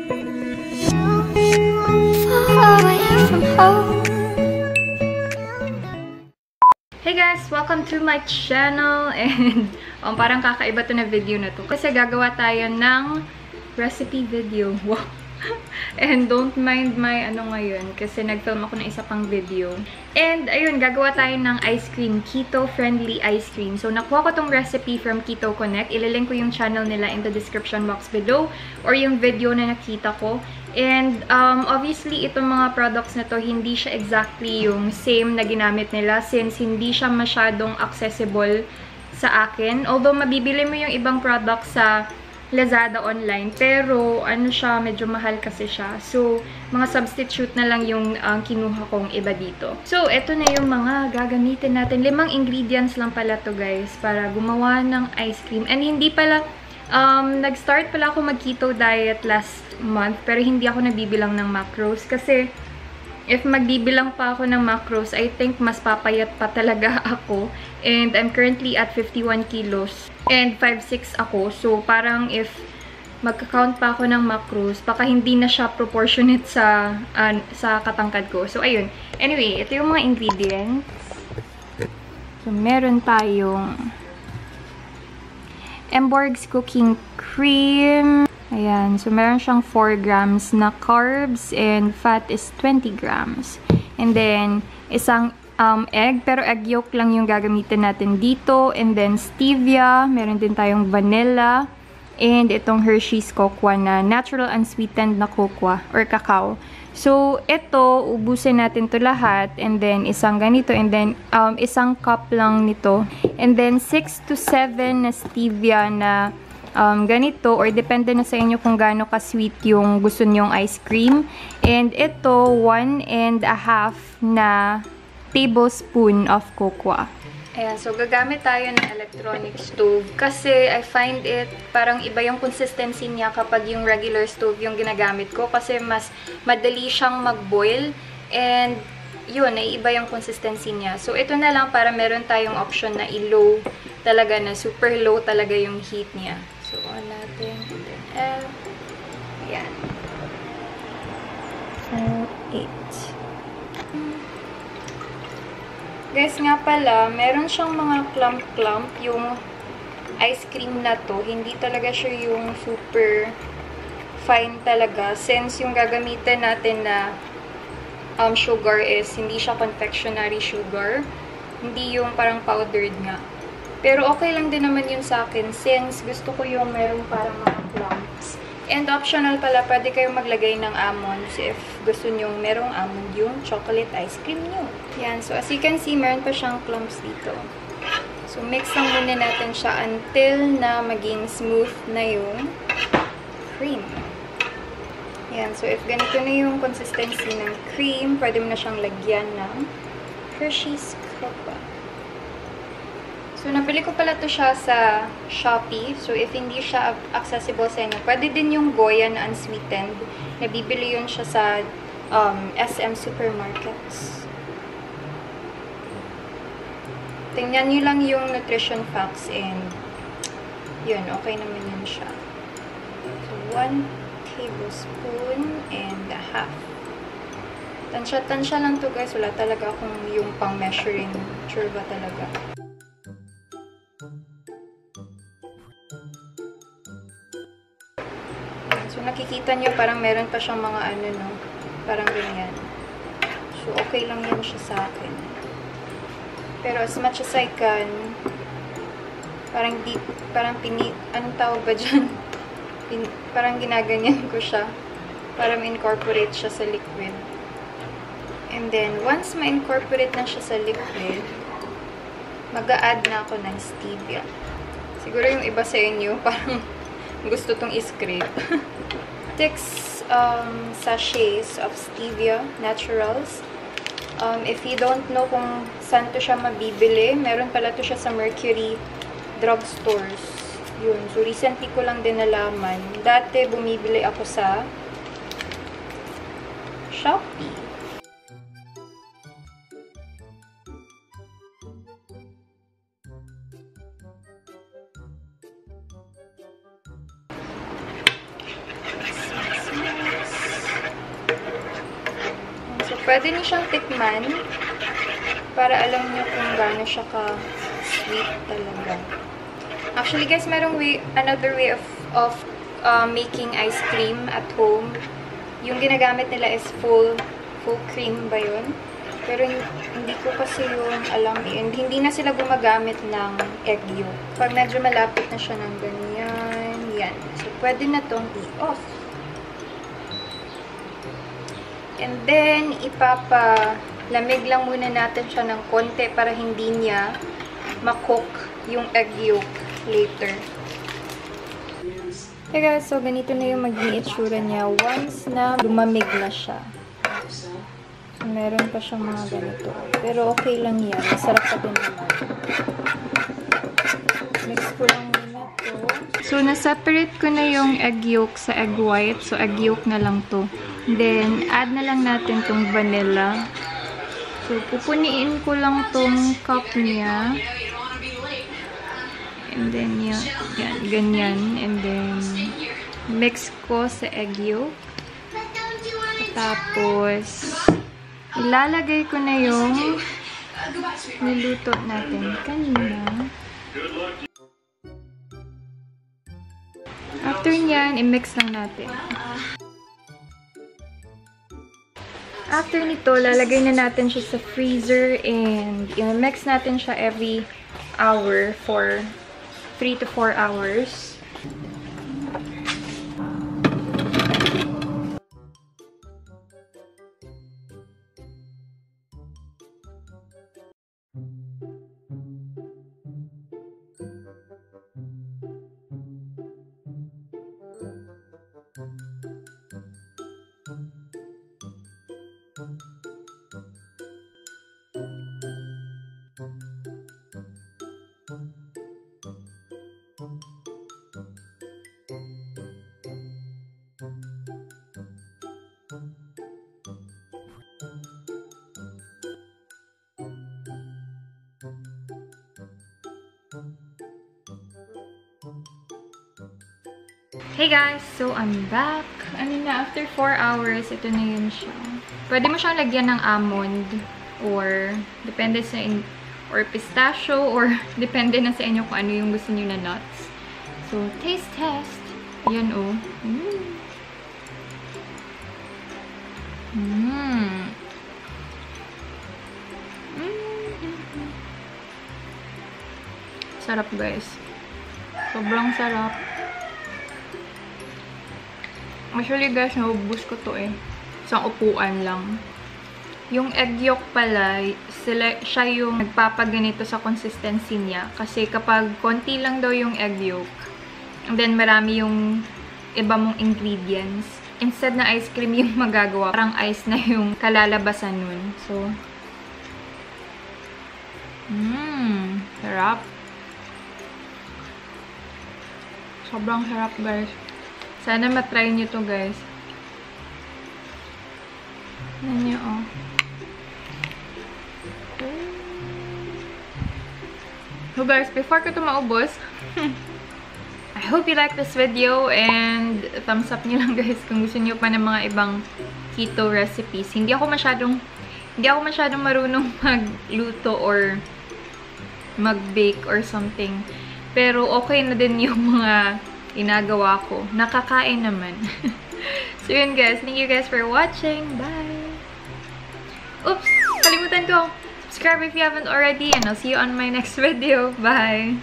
Hey guys! Welcome to my channel and parang kakaiba to na video na to kasi gagawa tayo ng recipe video. Wow! And don't mind my ngayon kasi nag-film ako ng isa pang video. And ayun, gagawa tayo ng ice cream, keto-friendly ice cream. So nakuha ko tong recipe from Keto Connect. Ililink ko yung channel nila in the description box below or yung video na nakita ko. And obviously, itong mga products na to, hindi siya exactly yung same na ginamit nila since hindi siya masyadong accessible sa akin. Although mabibili mo yung ibang products sa Lazada online, pero ano siya, medyo mahal kasi siya. So, mga substitute na lang yung kinuha kong iba dito. So, eto na yung mga gagamitin natin. 5 ingredients lang pala to guys para gumawa ng ice cream. And hindi pala, nag-start pala ako mag-keto diet last month, pero hindi ako nabibilang ng macros kasi if magbibilang pa ako ng macros, I think mas papayat pa talaga ako. And I'm currently at 51 kilos. And 5'6" ako. So, parang if magka-count pa ako ng macros, baka hindi na siya proportionate sa katangkad ko. So, ayun. Anyway, ito yung mga ingredients. So, meron tayong Emborg's cooking cream. Ayan. So, meron siyang 4 grams na carbs and fat is 20 grams. And then, isang egg, pero egg yolk lang yung gagamitin natin dito. And then, stevia. Meron din tayong vanilla. And itong Hershey's cocoa na natural unsweetened na cocoa or cacao. So, ito, ubusin natin to lahat. And then, isang ganito. And then, isang cup lang nito. And then, 6 to 7 na stevia na ganito, or depende na sa inyo kung gaano ka-sweet yung gusto nyong ice cream. And ito, 1.5 na tablespoon of cocoa. Ayan, so gagamit tayo ng electronic stove kasi I find it parang iba yung consistency niya kapag yung regular stove yung ginagamit ko kasi mas madali siyang mag-boil and yun, iba yung consistency niya. So, ito na lang para meron tayong option na i-low talaga, na super low talaga yung heat niya. So, on natin. And then, ayan. So, 8. Guys, nga pala, meron siyang mga clump-clump yung ice cream na to. Hindi talaga siya yung super fine talaga. Since yung gagamitin natin na sugar is hindi siya confectionery sugar. Hindi yung parang powdered nga. Pero okay lang din naman yun sa akin since gusto ko yung merong parang mga clumps. And optional pala, pwede kayong maglagay ng almonds if gusto nyo merong almond yung chocolate ice cream nyo. Yan. So, as you can see, meron pa siyang clumps dito. So, mix lang muna natin siya until na maging smooth na yung cream. Yan. So, if ganito na yung consistency ng cream, pwede mo na siyang lagyan ng Hershey's cocoa. So, nabili ko pala to siya sa Shopee. So, if hindi siya accessible sa inyo, pwede din yung Goya na unsweetened. Nabibili yun siya sa SM supermarkets. Tingnan nyo lang yung nutrition facts and yun, okay naman yun siya. So, 1 tablespoon and a half. Tansya lang to guys. Wala talaga akong yung pang measuring. Sure ba talaga? So, nakikita nyo parang meron pa siyang mga no? Parang ganyan. So, okay lang yan siya sa akin. Pero as much as I can, anong tawag ba dyan? Parang ginaganyan ko siya para ma-incorporate siya sa liquid. And then, once ma-incorporate na siya sa liquid, mag-a-add na ako ng stevia. Siguro yung iba sa inyo, parang gusto tong i-scrape. 6 sachets of stevia, naturals. If you don't know kung saan to siya mabibili, meron pala to siya sa Mercury drugstores. Yun. So, recently ko lang din nalaman. Dati, bumibili ako sa Shopee. pwede niyo siyang tikman para alam niyo kung gaano siya ka-sweet talaga. Actually, guys, merong another way of making ice cream at home. Yung ginagamit nila is full cream ba yun? Pero hindi ko kasi yung alam yun. Hindi na sila gumagamit ng egg yolk. Pag medyo malapit na siya ng ganyan, yan. So, pwede na tong i-off. And then, ipapalamig lang muna natin siya ng konti para hindi niya makook yung egg yolk later. Hey guys, so ganito na yung magiging itsura niya once na lumamig na siya. So, meron pa siyang mga ganito. Pero okay lang yan. Masarap pa din naman. Mix ko lang muna to. So, na-separate ko na yung egg yolk sa egg white. So, egg yolk na lang to. Then, add na lang natin tong vanilla. So, pupuniin ko lang tong cup niya. And then, yan, ganyan. And then, mix ko sa egg yolk. Tapos, ilalagay ko na yung niluto natin kanina. After nyan, i-mix lang natin. After nito, lalagay na natin siya sa freezer and i-mix natin siya every hour for 3 to 4 hours. Hey guys! So, I'm back. After 4 hours, ito na yun siya. Pwede mo siyang lagyan ng almond or depende sa or pistachio or depende na sa inyo kung ano yung gusto niyo na nuts. So, taste test. Yan oh. Sarap guys. Sobrang sarap. Actually guys, naubos ko to eh. Isang upuan lang. Yung egg yolk pala, siya yung nagpapaganito sa consistency niya. Kasi kapag konti lang daw yung egg yolk, and then marami yung iba mong ingredients, instead na ice cream yung magagawa, parang ice na yung kalalabasan nun. So, sarap. Sobrang sarap guys. Sana matry nyo to guys. Yan nyo oh. So guys, before ko ito maubos, I hope you like this video and thumbs up nyo lang guys kung gusto nyo pa ng mga ibang keto recipes. Hindi ako masyadong marunong magluto or mag-bake or something. Pero okay na din yung mga ginagawa ko. Nakakain naman. So yun guys, thank you guys for watching. Bye! Oops! Kalimutan ko! Subscribe if you haven't already and I'll see you on my next video. Bye!